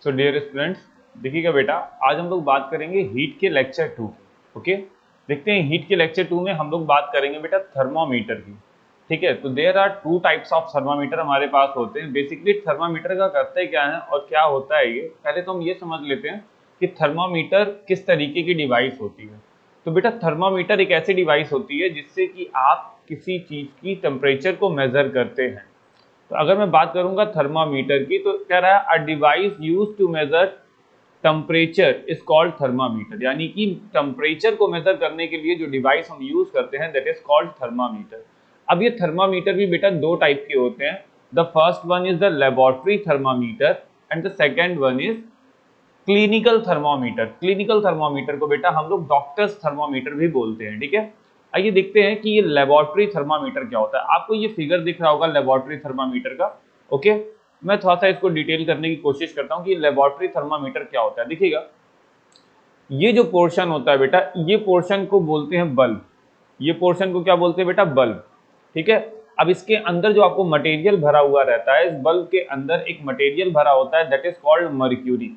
So dear students, देखिएगा बेटा, आज हम लोग बात करेंगे हीट के लेक्चर 2। ओके, देखते हैं हीट के लेक्चर 2 में हम लोग बात करेंगे बेटा थर्मामीटर की। ठीक है, तो there are two types of thermometer हमारे पास होते हैं। बेसिकली थर्मामीटर का करते क्या है और क्या होता है, ये पहले तो हम ये समझ लेते हैं कि थर्मामीटर किस तरीके की डिवाइस होती है। तो बेटा थर्मामीटर एक ऐसी डिवाइस होती है जिससे कि आप किसी चीज की टेम्परेचर को मेजर करते हैं। तो अगर मैं बात करूंगा थर्मामीटर की, तो कह रहा है a device use to measure temperature is called thermometer, यानी कि टेम्परेचर को मेजर करने के लिए जो डिवाइस हम यूज करते हैं दैट इज कॉल्ड थर्मामीटर। अब ये थर्मामीटर भी बेटा दो टाइप के होते हैं। The first one is the laboratory thermometer and the second one is clinical thermometer. Clinical thermometer को बेटा हम लोग डॉक्टर्स थर्मामीटर भी बोलते हैं। ठीक है, आइए देखते हैं कि ये लेबोरेटरी थर्मामीटर क्या होता है। आपको ये फिगर दिख रहा होगा लेबोरेटरी थर्मामीटर का। ओके, मैं थोड़ा सा इसको डिटेल करने की कोशिश करता हूँ कि लेबोरेटरी थर्मामीटर क्या होता है। देखिएगा, ये जो पोर्शन होता है बेटा, ये पोर्शन को बोलते हैं बल्ब। ये पोर्शन को क्या बोलते हैं बेटा? बल्ब। ठीक है, अब इसके अंदर जो आपको मटेरियल भरा हुआ रहता है, इस बल्ब के अंदर एक मटेरियल भरा होता है दैट इज कॉल्ड मर्क्यूरी।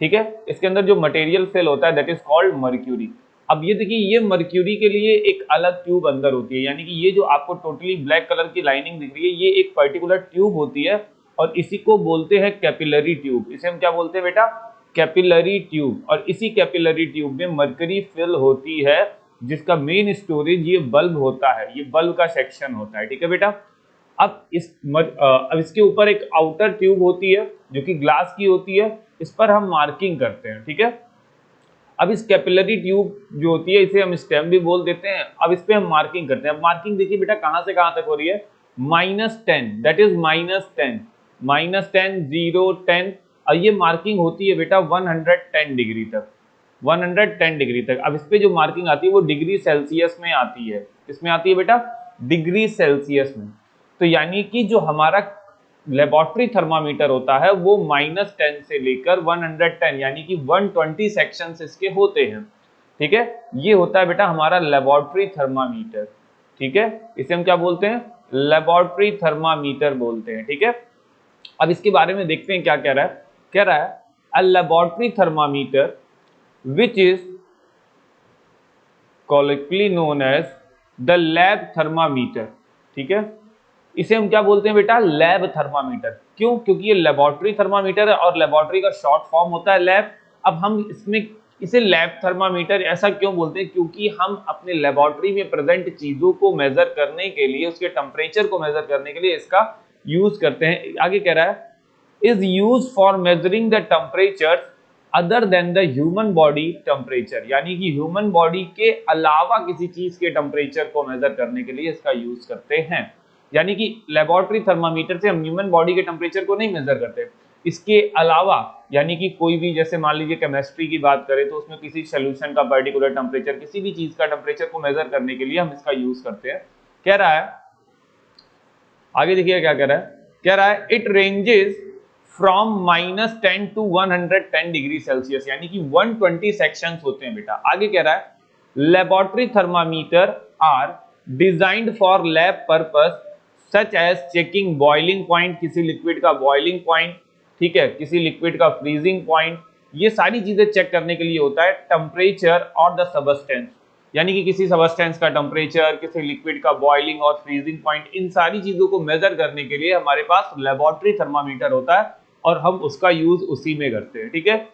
ठीक है, इसके अंदर जो मटेरियल फिल होता है दैट इज कॉल्ड मर्क्यूरी। अब ये देखिए, ये मर्क्यूरी के लिए एक अलग ट्यूब अंदर होती है, यानी कि ये जो आपको टोटली ब्लैक कलर की लाइनिंग दिख रही है, ये एक पर्टिकुलर ट्यूब होती है और इसी को बोलते हैं कैपिलरी ट्यूब। इसे हम क्या बोलते हैं बेटा? Capillary tube. और इसी कैपिलरी ट्यूब में मर्क्यूरी फिल होती है, जिसका मेन स्टोरेज ये बल्ब होता है, ये बल्ब का सेक्शन होता है। ठीक है बेटा, अब इसके ऊपर एक आउटर ट्यूब होती है जो कि ग्लास की होती है, इस पर हम मार्किंग करते हैं। ठीक है, अब इस कैपिलरी ट्यूब जो होती है इसे हम स्टेम भी बोल देते हैं। अब इस पे हम मार्किंग करते हैं। अब मार्किंग देखिए बेटा कहां से कहां तक हो रही है? -10, दैट इज -10, -10, 0, 10। और ये मार्किंग होती है बेटा 110 डिग्री तक, 110 डिग्री तक। अब इस पे जो मार्किंग आती है वो डिग्री सेल्सियस में आती है। किसमें आती है बेटा? डिग्री सेल्सियस में। तो यानी कि जो हमारा लेबोरेटरी थर्मामीटर होता है वो -10 से लेकर 110 यानी कि 120 सेक्शंस इसके होते हैं। ठीक है, ये होता है बेटा हमारा लेबोरेटरी थर्मामीटर। ठीक है, इसे हम क्या बोलते हैं? लेबोरेटरी थर्मामीटर बोलते हैं। ठीक है, अब इसके बारे में देखते हैं क्या कह रहा है। कह रहा है a laboratory thermometer which is colloquially known as the lab thermometer। ठीक है, इसे हम क्या बोलते हैं बेटा? Lab thermometer. क्यों? क्योंकि ये लेबोरेटरी थर्मामीटर है और लेबोरेटरी का शॉर्ट फॉर्म होता है लैब। अब हम इसमें इसे लैब थर्मामीटर ऐसा क्यों बोलते हैं? क्योंकि हम अपने लेबोरेटरी में प्रेजेंट चीजों को मेजर करने के लिए, उसके टेम्परेचर को मेजर करने के लिए इसका यूज करते हैं। आगे कह रहा है is used for measuring the temperatures other than the human body temperature, यानी कि ह्यूमन बॉडी के अलावा किसी चीज के टेम्परेचर को मेजर करने के लिए इसका यूज करते हैं। यानी कि लेबोरेटरी थर्मामीटर से हम ह्यूमन बॉडी के टेम्परेचर को नहीं मेजर करते, इसके अलावा यानी कि कोई भी, जैसे मान लीजिए केमिस्ट्री की बात करें तो उसमें किसी सोल्यूशन का पर्टिकुलर टेम्परेचर, किसी भी चीज का टेम्परेचर को मेजर करने के लिए हम इसका यूज करते हैं। कह रहा है, आगे देखिए क्या कह रहा है। कह रहा है it ranges from -10 to 110 degree Celsius, यानी कि 120 सेक्शंस होते हैं बेटा। आगे कह रहा है laboratory thermometer are designed for lab purpose such as checking boiling point, किसी लिक्विड का बॉइलिंग पॉइंट, ठीक है, किसी लिक्विड का फ्रीजिंग पॉइंट, ये सारी चीजें चेक करने के लिए होता है। टेम्परेचर और द सबस्टेंस, यानी कि किसी सबस्टेंस का टेम्परेचर, किसी लिक्विड का बॉइलिंग और फ्रीजिंग पॉइंट, इन सारी चीजों को मेजर करने के लिए हमारे पास लेबोरेटरी थर्मामीटर होता है और हम उसका यूज उसी में करते हैं। ठीक है,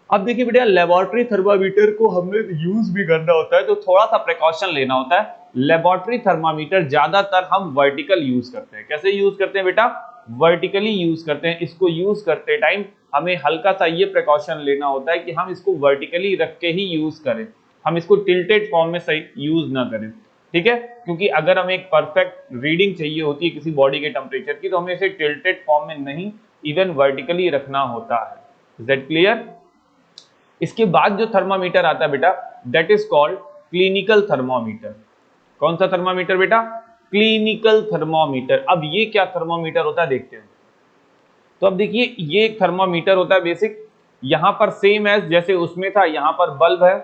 अब देखिए बेटा लेबोरेटरी थर्मामीटर को हमें यूज भी करना होता है तो थोड़ा सा प्रिकॉशन लेना होता है। लेबोरेटरी थर्मामीटर ज्यादातर हम वर्टिकल यूज करते हैं। कैसे यूज करते हैं बेटा? वर्टिकली यूज करते हैं। इसको यूज करते टाइम हमें हल्का सा ये प्रिकॉशन लेना होता है कि हम इसको वर्टिकली रख के ही यूज करें, हम इसको टिल्टेड फॉर्म में सही यूज ना करें। ठीक है, क्योंकि अगर हमें एक परफेक्ट रीडिंग चाहिए होती है किसी बॉडी के टेम्परेचर की, तो हमें इसे टिल्टेड फॉर्म में नहीं, इवन वर्टिकली रखना होता है। Is that clear? इसके बाद जो थर्मामीटर आता है बेटा that is called clinical thermometer. कौन सा थर्मामीटर बेटा? Clinical thermometer. अब ये क्या थर्मामीटर होता है देखते हैं। तो अब देखिए, ये एक थर्मामीटर होता है बेसिक, यहां पर सेम एज जैसे उसमें था, यहां पर बल्ब है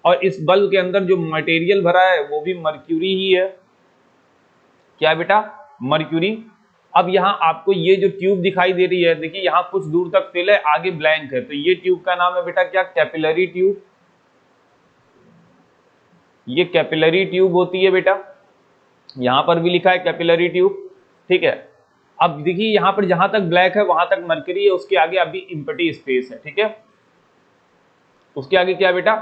और इस बल्ब के अंदर जो मटेरियल भरा है वो भी मर्क्यूरी ही है। क्या बेटा? मर्क्यूरी। अब यहाँ आपको ये जो ट्यूब दिखाई दे रही है, देखिए यहाँ कुछ दूर तक फिल है, आगे ब्लैंक है, तो ये ट्यूब का नाम है बेटा क्या, कैपिलरी ट्यूब। ये कैपिलरी ट्यूब होती है बेटा, यहां पर भी लिखा है कैपिलरी ट्यूब, ठीक है। अब देखिए यहां पर जहां तक ब्लैक है वहां तक मरकरी है, उसके आगे अभी इम्पटी स्पेस है, ठीक है, उसके आगे क्या बेटा,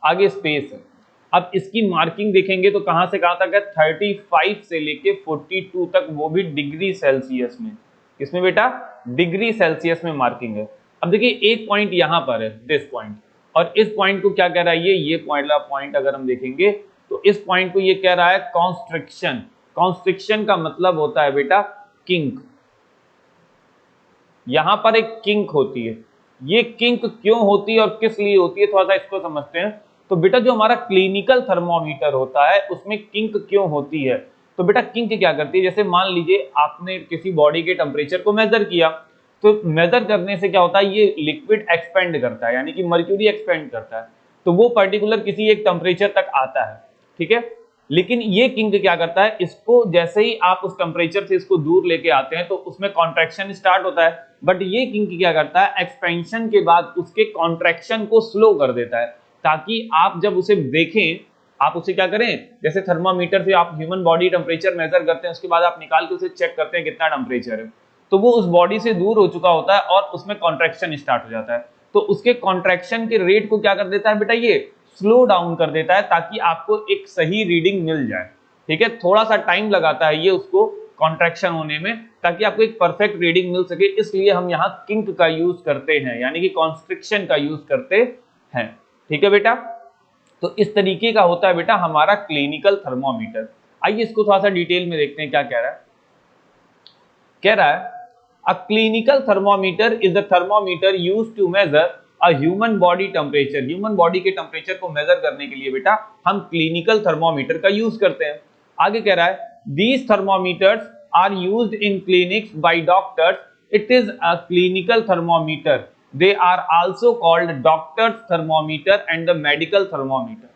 आगे स्पेस है। अब इसकी मार्किंग देखेंगे तो कहां से कहां तक है, 35 से लेके 42 तक, वो भी डिग्री सेल्सियस में। किसमें बेटा, डिग्री सेल्सियस में मार्किंग है। अब देखिए एक पॉइंट यहां पर है, दिस पॉइंट, और इस पॉइंट को क्या कह रहा है, ये पॉइंट अगर हम देखेंगे तो इस पॉइंट को ये कह रहा है कॉन्स्ट्रिक्शन। कॉन्स्ट्रिक्शन का मतलब होता है बेटा किंक, यहां पर एक किंक होती है। ये किंक क्यों होती है और किस लिए होती है, थोड़ा सा इसको समझते हैं। तो बेटा जो हमारा क्लिनिकल थर्मोमीटर होता है उसमें किंक क्यों होती है, तो बेटा किंक क्या करती है, जैसे मान लीजिए आपने किसी बॉडी के टेम्परेचर को मेजर किया, तो मेजर करने से क्या होता है, ये लिक्विड एक्सपेंड करता है, यानी कि मर्क्यूरी एक्सपेंड करता है, तो वो पर्टिकुलर किसी एक टेम्परेचर तक आता है, ठीक है। लेकिन ये किंक क्या करता है, इसको जैसे ही आप उस टेम्परेचर से इसको दूर लेके आते हैं तो उसमें कॉन्ट्रैक्शन स्टार्ट होता है, बट ये किंक क्या करता है, एक्सपेंशन के बाद उसके कॉन्ट्रैक्शन को स्लो कर देता है, ताकि आप जब उसे देखें, आप उसे क्या करें, जैसे थर्मामीटर से आप ह्यूमन बॉडी टेम्परेचर मेजर करते हैं, उसके बाद आप निकाल के उसे चेक करते हैं कितना टेम्परेचर है, तो वो उस बॉडी से दूर हो चुका होता है और उसमें कॉन्ट्रैक्शन स्टार्ट हो जाता है, तो उसके कॉन्ट्रैक्शन के रेट को क्या कर देता है बेटा, ये स्लो डाउन कर देता है, ताकि आपको एक सही रीडिंग मिल जाए, ठीक है। थोड़ा सा टाइम लगाता है ये उसको कॉन्ट्रैक्शन होने में, ताकि आपको एक परफेक्ट रीडिंग मिल सके, इसलिए हम यहाँ किंक का यूज करते हैं, यानी कि कॉन्स्ट्रिक्शन का यूज करते हैं, ठीक है बेटा। तो इस तरीके का होता है बेटा हमारा क्लिनिकल थर्मोमीटर। आइए इसको थोड़ा सा डिटेल में देखते हैं क्या कह रहा है। कह रहा है a clinical thermometer is a thermometer used to measure a human body temperature. Human body के टेम्परेचर को मेजर करने के लिए बेटा हम क्लिनिकल थर्मोमीटर का यूज करते हैं। आगे कह रहा है these thermometers are used in clinics by doctors, it is a clinical thermometer, they are also called doctors thermometer and the medical thermometer.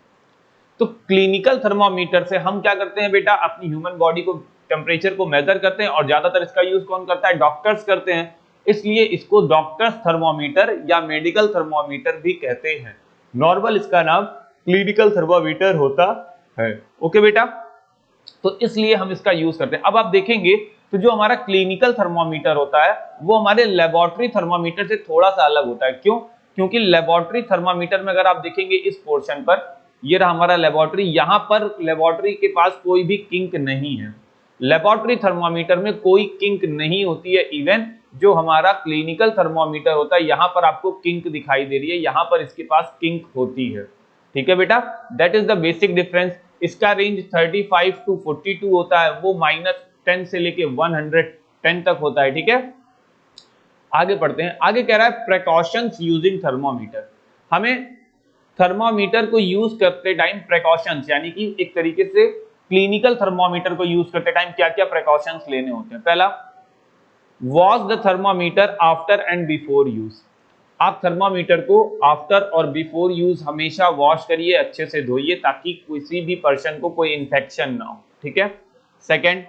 तो क्लिनिकल थर्मोमीटर से हम क्या करते हैं बेटा, अपनी ह्यूमन बॉडी को टेम्परेचर को मेजर करते हैं, और ज्यादातर इसका यूज कौन करता है, डॉक्टर्स करते हैं, इसलिए इसको डॉक्टर्स थर्मोमीटर या मेडिकल थर्मोमीटर भी कहते हैं। नॉर्मल इसका नाम क्लिनिकल थर्मोमीटर होता है, ओके बेटा, तो इसलिए हम इसका यूज करते हैं। अब आप देखेंगे तो जो हमारा क्लिनिकल थर्मोमीटर होता है वो हमारे लेबोरेटरी थर्मोमीटर से थोड़ा सा अलग होता है। क्यों, क्योंकि लेबोरेटरी थर्मोमीटर में अगर आप देखेंगे इस पोर्शन पर, ये रहा हमारा लेबोरेटरी, यहां पर लेबोरेटरी के पास कोई भी किंक नहीं है, लेबोरेटरी थर्मोमीटर में कोई किंक नहीं होती है। इवन जो हमारा क्लिनिकल थर्मोमीटर होता है यहां पर आपको किंक दिखाई दे रही है, यहां पर इसके पास किंक होती है, ठीक है बेटा, that is the basic difference. इसका रेंज 35 to 42 होता है, वो -10 से लेके 110 तक होता है, ठीक है। आगे पढ़ते हैं, आगे कह रहा है प्रिकॉशंस यूजिंग थर्मोमीटर। हमें थर्मोमीटर को यूज करते टाइम प्रिकॉशंस, यानी कि एक तरीके से क्लिनिकल थर्मोमीटर को यूज करते टाइम क्या क्या प्रिकॉशंस लेने होते हैं। पहला, wash the thermometer after and before use. आप थर्मोमीटर को आफ्टर और बिफोर यूज हमेशा वॉश करिए, अच्छे से धोइए, ताकि किसी भी पर्सन को कोई इंफेक्शन ना हो, ठीक है। Second,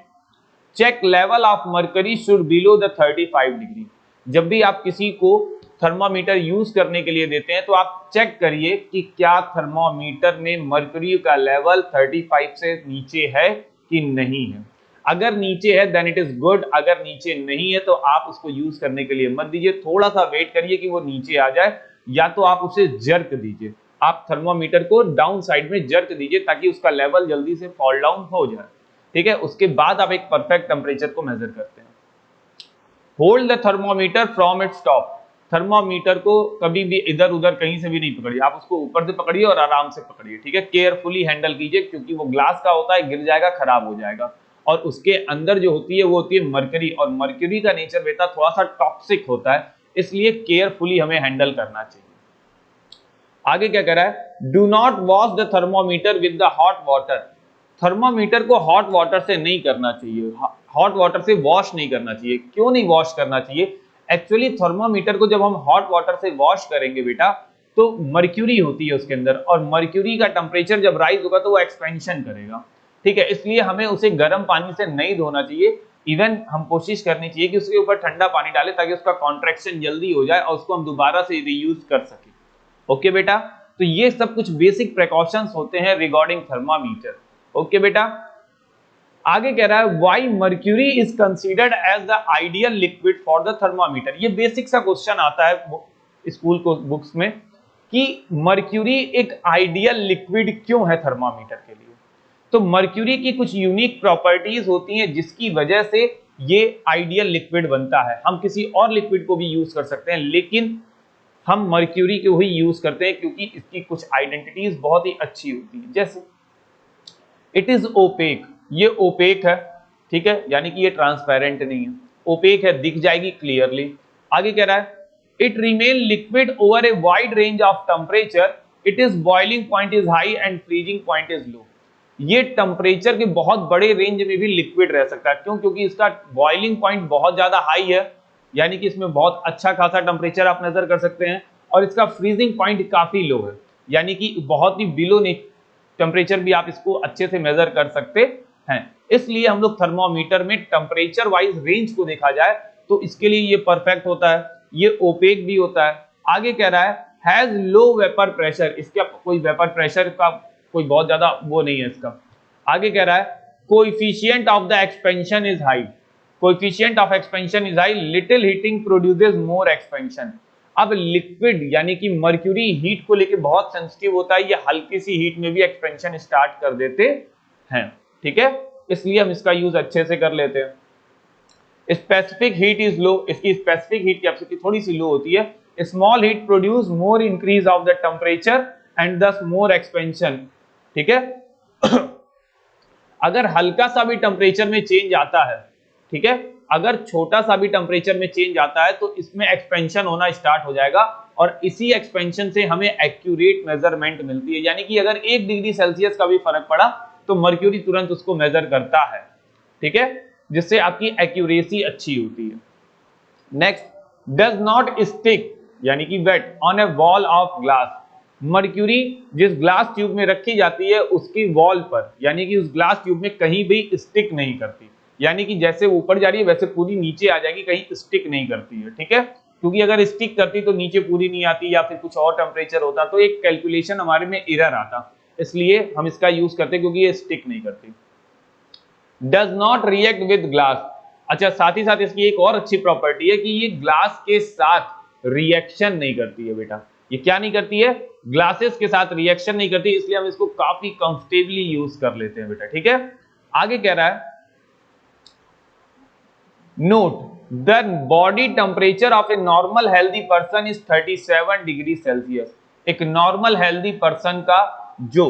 check level of mercury should below the 35 degree. जब भी आप किसी को थर्मोमीटर यूज करने के लिए देते हैं तो आप चेक करिए कि क्या थर्मोमीटर में मर्करी का लेवल 35 से नीचे है कि नहीं है। अगर नीचे है देन इट इज गुड, अगर नीचे नहीं है तो आप उसको यूज करने के लिए मत दीजिए, थोड़ा सा वेट करिए कि वो नीचे आ जाए, या तो आप उसे जर्क दीजिए, आप थर्मोमीटर को डाउन साइड में जर्क दीजिए ताकि उसका लेवल जल्दी से फॉल डाउन हो जाए, ठीक है। उसके बाद आप एक परफेक्ट टेम्परेचर को मेजर करते हैं। Hold the thermometer from its top. Thermometer को कभी भी इधर उधर कहीं से भी नहीं पकड़िए, आप उसको ऊपर से पकड़िए और आराम से पकड़िए, ठीक है। केयरफुली हैंडल कीजिए, क्योंकि वो ग्लास का होता है, गिर जाएगा, खराब हो जाएगा। और उसके अंदर जो होती है वो होती है मर्करी, और मर्करी का नेचर बेटा थोड़ा सा टॉक्सिक होता है, इसलिए केयरफुली हमें हैंडल करना चाहिए। आगे क्या कह रहा है, do not wash the thermometer with the hot water. Thermometer को हॉट वाटर से नहीं करना चाहिए, हॉट वाटर से वॉश नहीं करना चाहिए। क्यों नहीं वॉश करना चाहिए, एक्चुअली थर्मोमीटर को जब हम हॉट वाटर से वॉश करेंगे बेटा तो मर्क्यूरी होती है उसके अंदर, और मर्क्यूरी का टेम्परेचर जब राइज होगा तो वो एक्सपेंशन करेगा, ठीक है। इसलिए हमें उसे गर्म पानी से नहीं धोना चाहिए, इवन हम कोशिश करनी चाहिए कि उसके ऊपर ठंडा पानी डालें ताकि उसका कॉन्ट्रैक्शन जल्दी हो जाए और उसको हम दोबारा से रीयूज कर सकें। ओके बेटा, तो ये सब कुछ बेसिक प्रिकॉशंस होते हैं रिगार्डिंग थर्मामीटर। ओके बेटा, आगे कह रहा है why mercury is considered as the ideal liquid for the thermometer. ये बेसिक सा क्वेश्चन आता है स्कूल को बुक्स में कि मर्क्यूरी एक आइडियल लिक्विड क्यों है थर्मामीटर के लिए। तो मर्क्यूरी की कुछ यूनिक प्रॉपर्टीज होती हैं जिसकी वजह से ये आइडियल लिक्विड बनता है। हम किसी और लिक्विड को भी यूज कर सकते हैं लेकिन हम मर्क्यूरी को ही यूज करते हैं क्योंकि इसकी कुछ आइडेंटिटीज बहुत ही अच्छी होती है। जैसे इट इज ओपेक, ये ओपेक है, ठीक है, यानी कि ये ट्रांसपेरेंट नहीं है, ओपेक है, दिख जाएगी क्लियरली। आगे कह रहा है it remain liquid over a wide range of temperature, it is boiling point is high and freezing point is low. ये टेम्परेचर के बहुत बड़े रेंज में भी लिक्विड रह सकता है। क्यों? क्योंकि इसका बॉइलिंग पॉइंट बहुत ज्यादा हाई है, यानी कि इसमें बहुत अच्छा खासा टेम्परेचर आप नजर कर सकते हैं, और इसका फ्रीजिंग पॉइंट काफी लो है, यानी कि बहुत ही बिलो टेम्परेचर भी आप इसको अच्छे से मेजर कर सकते हैं। इसलिए हम लोग थर्मोमीटर में टेम्परेचर वाइज रेंज को देखा जाए तो इसके लिए ये परफेक्ट होता है, ये ओपेक भी होता है। आगे कह रहा है हैज लो वेपर प्रेशर, इसका कोई वेपर प्रेशर का कोई बहुत ज्यादा वो नहीं है इसका। आगे कह रहा है coefficient of the expansion is high, coefficient of expansion is high, little heating produces more expansion. अब लिक्विड यानी कि मर्क्यूरी हीट को लेके बहुत सेंसिटिव होता है, ये हल्की सी हीट में भी एक्सपेंशन स्टार्ट कर देते हैं, ठीक है, इसलिए हम इसका यूज अच्छे से कर लेते हैं। स्पेसिफिक हीट इज लो, इसकी स्पेसिफिक हीट कैपेसिटी थोड़ी सी लो होती है। Small heat produce more increase of the temperature and दस मोर एक्सपेंशन, ठीक है। अगर हल्का सा भी टेम्परेचर में चेंज आता है, ठीक है, अगर छोटा सा भी टेम्परेचर में चेंज आता है तो इसमें एक्सपेंशन होना स्टार्ट हो जाएगा और इसी एक्सपेंशन से हमें एक्यूरेट मेजरमेंट मिलती है। यानी कि अगर 1 डिग्री सेल्सियस का भी फर्क पड़ा तो मर्क्यूरी तुरंत उसको मेजर करता है, ठीक है, जिससे आपकी एक्यूरेसी अच्छी होती है। नेक्स्ट, डज नॉट स्टिक यानी कि wet on a wall of glass. Mercury जिस ग्लास ट्यूब में रखी जाती है उसकी वॉल पर, यानी कि उस ग्लास ट्यूब में कहीं भी स्टिक नहीं करती, यानी कि जैसे ऊपर जा रही है वैसे पूरी नीचे आ जाएगी, कहीं स्टिक नहीं करती है, ठीक है। क्योंकि अगर स्टिक करती तो नीचे पूरी नहीं आती या फिर कुछ और टेम्परेचर होता तो एक कैलकुलेशन हमारे में एरर आता, इसलिए हम इसका यूज करते हैं क्योंकि ये स्टिक नहीं करती। Does not react with glass, अच्छा साथ ही साथ इसकी एक और अच्छी प्रॉपर्टी है कि ये ग्लास के साथ रिएक्शन नहीं करती है बेटा। ये क्या नहीं करती है? ग्लासेस के साथ रिएक्शन नहीं करती, इसलिए हम इसको काफी कंफर्टेबली यूज कर लेते हैं बेटा, ठीक है। आगे कह रहा है note the body temperature of a normal healthy person is 37 degree Celsius. एक नॉर्मल हेल्दी पर्सन का जो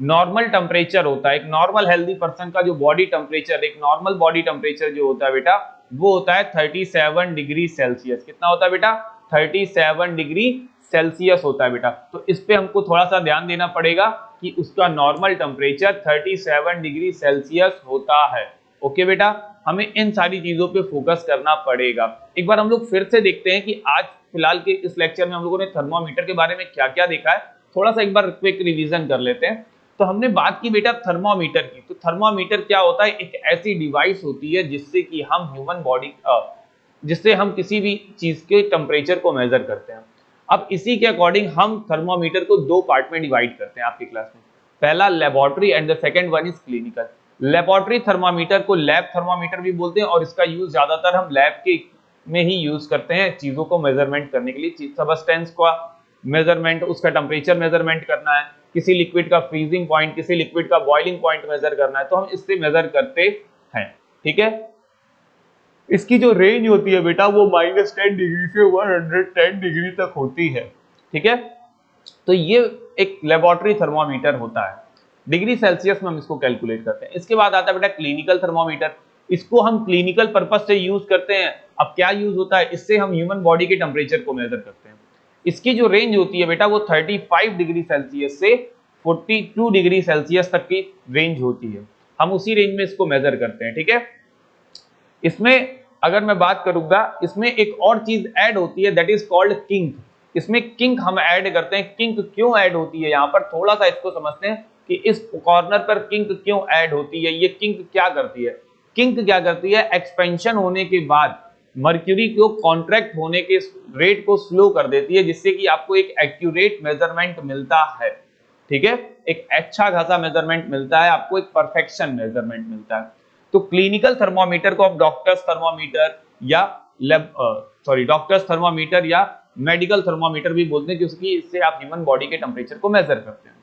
नॉर्मल टेम्परेचर होता है, एक नॉर्मल हेल्दी पर्सन का जो बॉडी टेम्परेचर, एक नॉर्मल बॉडी टेम्परेचर जो होता है बेटा वो होता है 37 डिग्री सेल्सियस। कितना होता है बेटा? 37 डिग्री सेल्सियस होता है बेटा। तो इस पे हमको थोड़ा सा ध्यान देना पड़ेगा कि उसका नॉर्मल टेम्परेचर 37 डिग्री सेल्सियस होता है। ओके बेटा, हमें इन सारी चीजों पे फोकस करना पड़ेगा। एक बार हम लोग फिर से देखते हैं कि आज फिलहाल के इस लेक्चर में हम लोगों ने थर्मोमीटर के बारे में क्या क्या देखा है, थोड़ा सा एक बार क्विक रिवीजन कर लेते हैं। तो हमने बात की बेटा थर्मोमीटर की। तो थर्मोमीटर क्या होता है? एक ऐसी डिवाइस होती है जिससे कि हम ह्यूमन बॉडी जिससे हम किसी भी चीज के टेम्परेचर को मेजर करते हैं। अब इसी के अकॉर्डिंग हम थर्मोमीटर को 2 पार्ट में डिवाइड करते हैं आपकी क्लास में। पहला laboratory and the second one is clinical. Laboratory thermometer को लैब थर्मोमीटर भी बोलते हैं और इसका यूज ज्यादातर हम लैब के में ही यूज करते हैं चीजों को मेजरमेंट करने के लिए। सबस्टेंस का मेजरमेंट, उसका टेम्परेचर मेजरमेंट करना है, किसी लिक्विड का फ्रीजिंग पॉइंट, किसी लिक्विड का बॉइलिंग पॉइंट मेजर करना है, तो हम इससे मेजर करते हैं, ठीक है। इसकी जो रेंज होती है बेटा वो -10 डिग्री से 110 डिग्री तक होती है, ठीक है। तो ये एक लेबोरेटरी थर्मोमीटर होता है, डिग्री सेल्सियस में हम इसको कैलकुलेट करते हैं। इसके बाद आता है बेटा क्लिनिकल थर्मोमीटर। इसको हम क्लिनिकल पर्पस से यूज करते हैं। अब क्या यूज होता है? इससे हम ह्यूमन बॉडी के टेम्परेचर को मेजर करते हैं। इसकी जो रेंज होती है बेटा वो 35 डिग्री सेल्सियस से 42 डिग्री सेल्सियस तक की रेंज होती है। हम उसी रेंज में इसको मेजर करते हैं, ठीक है। इसमें अगर मैं बात करूंगा, इसमें एक और चीज ऐड होती है दैट इज कॉल्ड किंक। इसमें किंक हम ऐड करते हैं। किंक क्यों ऐड होती है? यहाँ पर थोड़ा सा इसको समझते हैं कि इस कॉर्नर पर किंक क्यों ऐड होती है, ये किंक क्या करती है। किंक क्या करती है, एक्सपेंशन होने के बाद मर्क्यूरी को कॉन्ट्रैक्ट होने के रेट को स्लो कर देती है, जिससे कि आपको एक एक्यूरेट मेजरमेंट मिलता है। ठीक है, एक अच्छा खासा मेजरमेंट मिलता है आपको, एक परफेक्शन मेजरमेंट मिलता है। तो क्लिनिकल थर्मोमीटर को आप डॉक्टर्स थर्मोमीटर या मेडिकल थर्मोमीटर भी बोलते हैं, क्योंकि इससे आप ह्यूमन बॉडी के टेम्परेचर को मेजर करते हैं।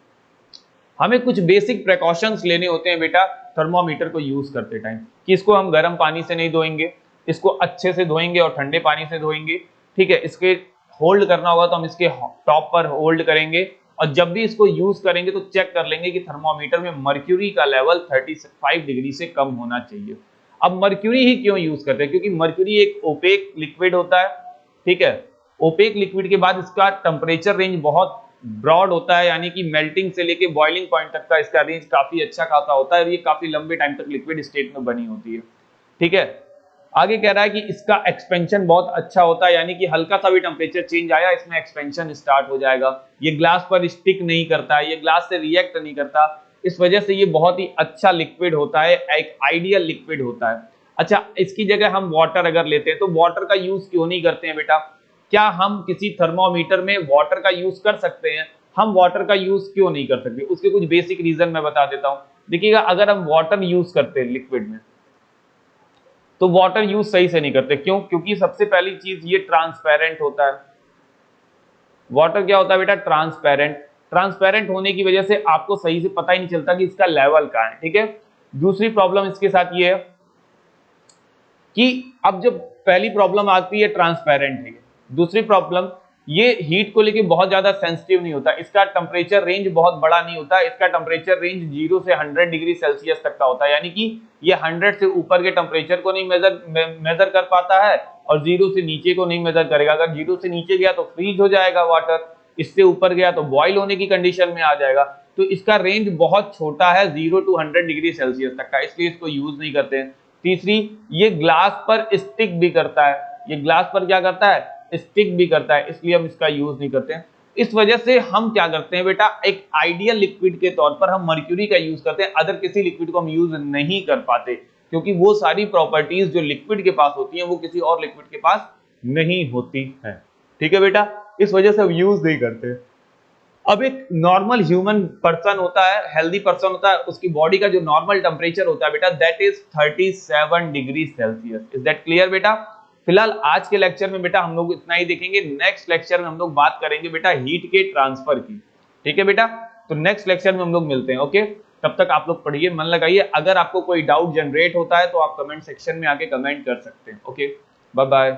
हमें कुछ बेसिक प्रिकॉशंस लेने होते हैं बेटा थर्मोमीटर को यूज करते टाइम, कि इसको हम गर्म पानी से नहीं धोएंगे, इसको अच्छे से धोएंगे और ठंडे पानी से धोएंगे। ठीक है, इसके होल्ड करना होगा तो हम इसके टॉप पर होल्ड करेंगे, और जब भी इसको यूज करेंगे तो चेक कर लेंगे कि थर्मोमीटर में मर्क्यूरी का लेवल 35 डिग्री से कम होना चाहिए। अब मर्क्यूरी ही क्यों यूज करते हैं, क्योंकि मर्क्यूरी एक ओपेक लिक्विड होता है। ठीक है, ओपेक लिक्विड के बाद इसका टेम्परेचर रेंज बहुत ब्रॉड होता है, यानी कि मेल्टिंग से लेके बॉइलिंग पॉइंट तक का इसका रेंज काफी अच्छा खासा होता है, और ये काफी लंबे टाइम तक लिक्विड स्टेट में बनी होती है। ठीक है, आगे कह रहा है कि इसका एक्सपेंशन बहुत अच्छा होता है, यानी कि हल्का सा भी टेम्परेचर चेंज आया इसमें एक्सपेंशन स्टार्ट हो जाएगा। ये ग्लास पर स्टिक नहीं करता है, ये ग्लास से रिएक्ट नहीं करता, इस वजह से ये बहुत ही अच्छा लिक्विड होता है, एक आइडियल लिक्विड होता है। अच्छा, इसकी जगह हम वाटर अगर लेते हैं तो वाटर का यूज क्यों नहीं करते हैं बेटा? क्या हम किसी थर्मोमीटर में वाटर का यूज कर सकते हैं? हम वाटर का यूज क्यों नहीं कर सकते? उसके कुछ बेसिक रीजन मैं बता देता हूं। देखिएगा, अगर हम वाटर यूज करते हैं लिक्विड में तो वाटर यूज सही से नहीं करते। क्यों? क्योंकि सबसे पहली चीज ये ट्रांसपेरेंट होता है। वाटर क्या होता है बेटा? ट्रांसपेरेंट। ट्रांसपेरेंट होने की वजह से आपको सही से पता ही नहीं चलता कि इसका लेवल कहां है। ठीक है, दूसरी प्रॉब्लम इसके साथ ये है कि अब जब पहली प्रॉब्लम आती है ट्रांसपेरेंट है, दूसरी प्रॉब्लम ये हीट को लेके बहुत ज्यादा सेंसिटिव नहीं होता, इसका टेम्परेचर रेंज बहुत बड़ा नहीं होता, इसका टेम्परेचर रेंज 0 से 100 डिग्री सेल्सियस तक का होता है, यानी कि ये 100 से ऊपर के टेम्परेचर को नहीं मेजर कर पाता है और 0 से नीचे को नहीं मेजर करेगा। अगर 0 से नीचे गया तो फ्रीज हो जाएगा वाटर, इससे ऊपर गया तो बॉयल होने की कंडीशन में आ जाएगा। तो इसका रेंज बहुत छोटा है, 0 to 100 डिग्री सेल्सियस तक का, इसलिए इसको यूज नहीं करते हैं। तीसरी, ये ग्लास पर स्टिक भी करता है, ये ग्लास पर क्या करता है? स्टिक भी करता है, इसलिए हम इसका यूज नहीं करते हैं। इस वजह से हम क्या करते हैं बेटा, एक आइडियल लिक्विड के तौर पर हम मर्क्यूरी का यूज करते हैं, अदर किसी लिक्विड को हम यूज नहीं कर पाते, क्योंकि वो सारी प्रॉपर्टीज जो लिक्विड के पास होती हैं वो किसी और लिक्विड के पास नहीं होती है। ठीक है बेटा, इस वजह से हम यूज नहीं करते। अब एक नॉर्मल ह्यूमन पर्सन होता है, हेल्दी पर्सन होता है, उसकी बॉडी का जो नॉर्मल टेम्परेचर होता है बेटा, that is 37 degree Celsius. Is that clear बेटा? फिलहाल आज के लेक्चर में बेटा हम लोग इतना ही देखेंगे। नेक्स्ट लेक्चर में हम लोग बात करेंगे बेटा हीट के ट्रांसफर की। ठीक है बेटा, तो नेक्स्ट लेक्चर में हम लोग मिलते हैं। ओके, तब तक आप लोग पढ़िए, मन लगाइए। अगर आपको कोई डाउट जनरेट होता है तो आप कमेंट सेक्शन में आके कमेंट कर सकते हैं। Okay, bye bye.